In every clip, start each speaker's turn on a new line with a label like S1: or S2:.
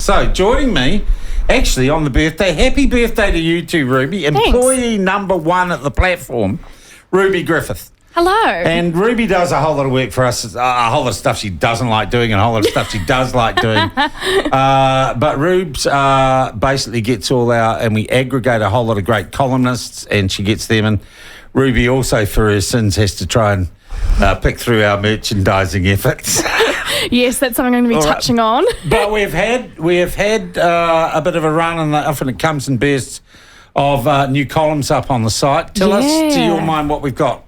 S1: So, joining me, actually, on the birthday, happy birthday to you too, Ruby. Employee number 1 at the platform, Ruby Griffiths.
S2: Hello.
S1: And Ruby does a whole lot of work for us, a whole lot of stuff she doesn't like doing and a whole lot of stuff she does like doing. But Rubes basically gets all and we aggregate a whole lot of great columnists and she gets them. And Ruby also, for her sins, has to try and pick through our merchandising efforts.
S2: Yes, that's something I'm going to be touching on.
S1: But we have had a bit of a run, and often it comes in bursts of new columns up on the site. Tell us, to your mind, what we've got.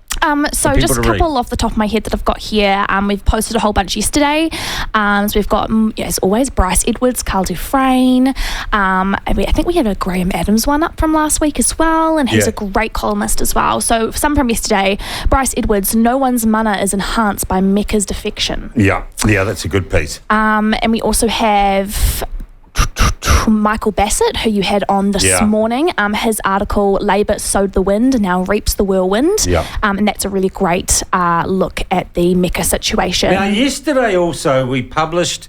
S2: So just a couple off the top of my head that I've got here. We've posted a whole bunch yesterday. So we've got, as always, Bryce Edwards, Carl Dufresne. I think we had a Graham Adams one up from last week as well, and he's a great columnist as well. So some from yesterday, Bryce Edwards, no one's mana is enhanced by Mecca's defection.
S1: Yeah, that's a good piece.
S2: And we also have Michael Bassett, who you had on this morning. His article, Labour Sowed the Wind, Now Reaps the Whirlwind. And that's a really great look at the Mecca situation.
S1: Now, yesterday also we published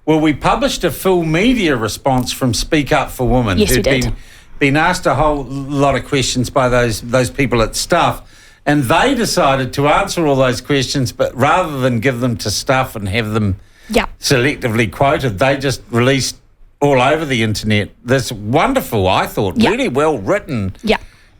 S1: a full media response from Speak Up for Women.
S2: Yes, we did.
S1: Been asked a whole lot of questions by those people at Stuff, and they decided to answer all those questions, but rather than give them to Stuff and have them selectively quoted, they just released all over the internet this wonderful, I thought, really well written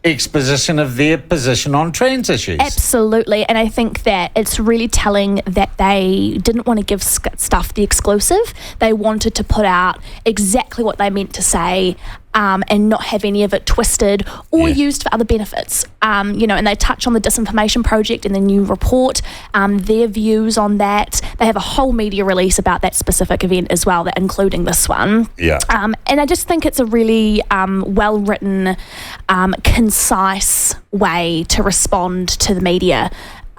S1: exposition of their position on trans issues.
S2: Absolutely, and I think that it's really telling that they didn't want to give Stuff the exclusive. They wanted to put out exactly what they meant to say, and not have any of it twisted or used for other benefits. And they touch on the Disinformation Project in the new report, their views on that. They have a whole media release about that specific event as well, including this one. And I just think it's a really well-written, concise way to respond to the media.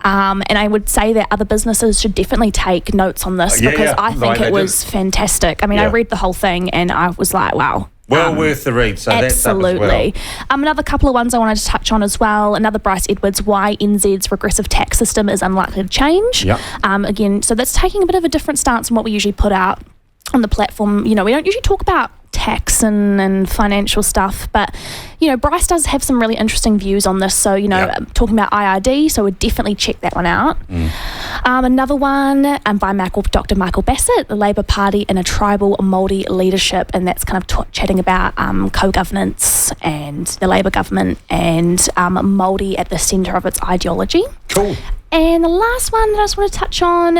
S2: And I would say that other businesses should definitely take notes on this because I think it was fantastic. I mean, I read the whole thing and I was like, wow.
S1: Well worth the read, so
S2: absolutely.
S1: That's up as well.
S2: Another couple of ones I wanted to touch on as well. Another Bryce Edwards, why NZ's regressive tax system is unlikely to change. Again, so that's taking a bit of a different stance from what we usually put out on the platform. We don't usually talk about tax and financial stuff, but Bryce does have some really interesting views on this, so talking about IRD, so we'd definitely check that one out. Another one by Dr. Michael Bassett, the Labour Party in a tribal Māori leadership, and that's kind of chatting about co-governance and the Labour government and Māori at the centre of its ideology.
S1: Cool.
S2: And the last one that I just want to touch on,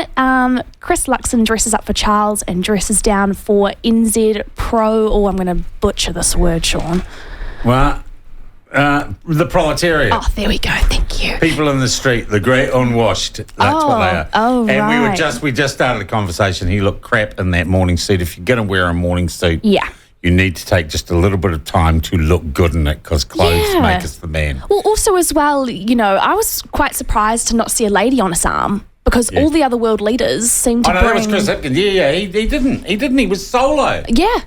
S2: Chris Luxon dresses up for Charles and dresses down for NZ Pro. I'm going to butcher this word, Sean.
S1: Well, the proletariat.
S2: Oh, there we go. Thank you.
S1: People in the street, the great unwashed. That's what they are.
S2: Oh,
S1: and
S2: right.
S1: we just started a conversation. He looked crap in that morning suit. If you're going to wear a morning suit, you need to take just a little bit of time to look good in it because clothes make us the man.
S2: Well, also as well, I was quite surprised to not see a lady on his arm because all the other world leaders seemed to bring...
S1: that was Chris Hipkins. He didn't. He was solo.
S2: Yeah.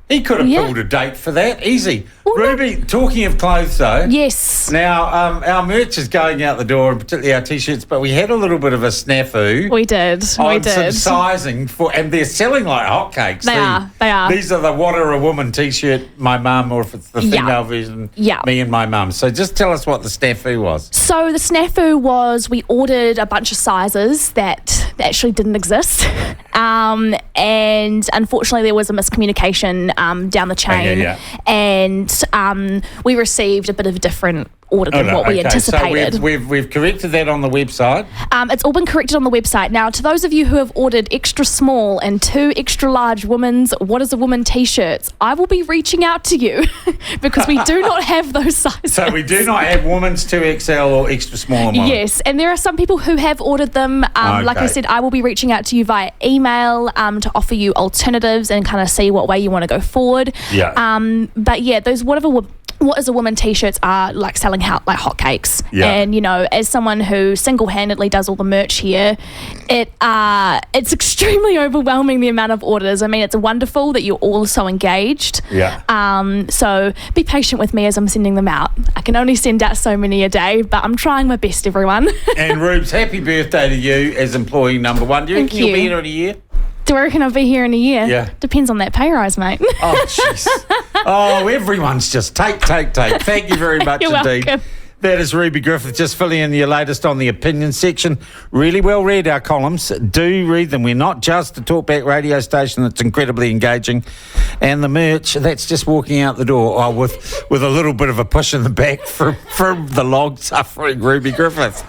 S1: He could have pulled a date for that. Easy. Well, Ruby, talking of clothes though.
S2: Yes.
S1: Now, our merch is going out the door, and particularly our T-shirts, but we had a little bit of a snafu.
S2: We did.
S1: Some sizing and they're selling like hotcakes.
S2: They are.
S1: These are the What Are a Woman T-shirt, my mum, or if it's the female version, me and my mum. So just tell us what the snafu was.
S2: So the snafu was we ordered a bunch of sizes that actually didn't exist. And unfortunately there was a miscommunication down the chain. And we received a bit of a different order than what we anticipated.
S1: So we've corrected that on the website.
S2: It's all been corrected on the website. Now, to those of you who have ordered extra small and 2 extra large women's What Is a Woman T-shirts, I will be reaching out to you because we do not have those sizes.
S1: So we do not have women's 2XL or extra small and one.
S2: Yes, and there are some people who have ordered them. Like I said, I will be reaching out to you via email to offer you alternatives and kind of see what way you want to go forward. But yeah, those What Is a Woman T-shirts are like selling out like hotcakes. And as someone who single-handedly does all the merch here, it's extremely overwhelming the amount of orders. I mean, it's wonderful that you're all so engaged. So be patient with me as I'm sending them out. I can only send out so many a day, but I'm trying my best, everyone.
S1: And Rubes, happy birthday to you as employee number 1. Do you reckon you'll be here in a year?
S2: Do I reckon I'll be here in a year?
S1: Yeah.
S2: Depends on that pay rise, mate.
S1: Oh, jeez. Oh, everyone's just take. Thank you very much
S2: You're
S1: indeed.
S2: welcome.
S1: That is Ruby Griffiths, just filling in your latest on the opinion section. Really well read, our columns. Do read them. We're not just a talkback radio station that's incredibly engaging. And the merch, that's just walking out the door with a little bit of a push in the back from the long-suffering Ruby Griffiths.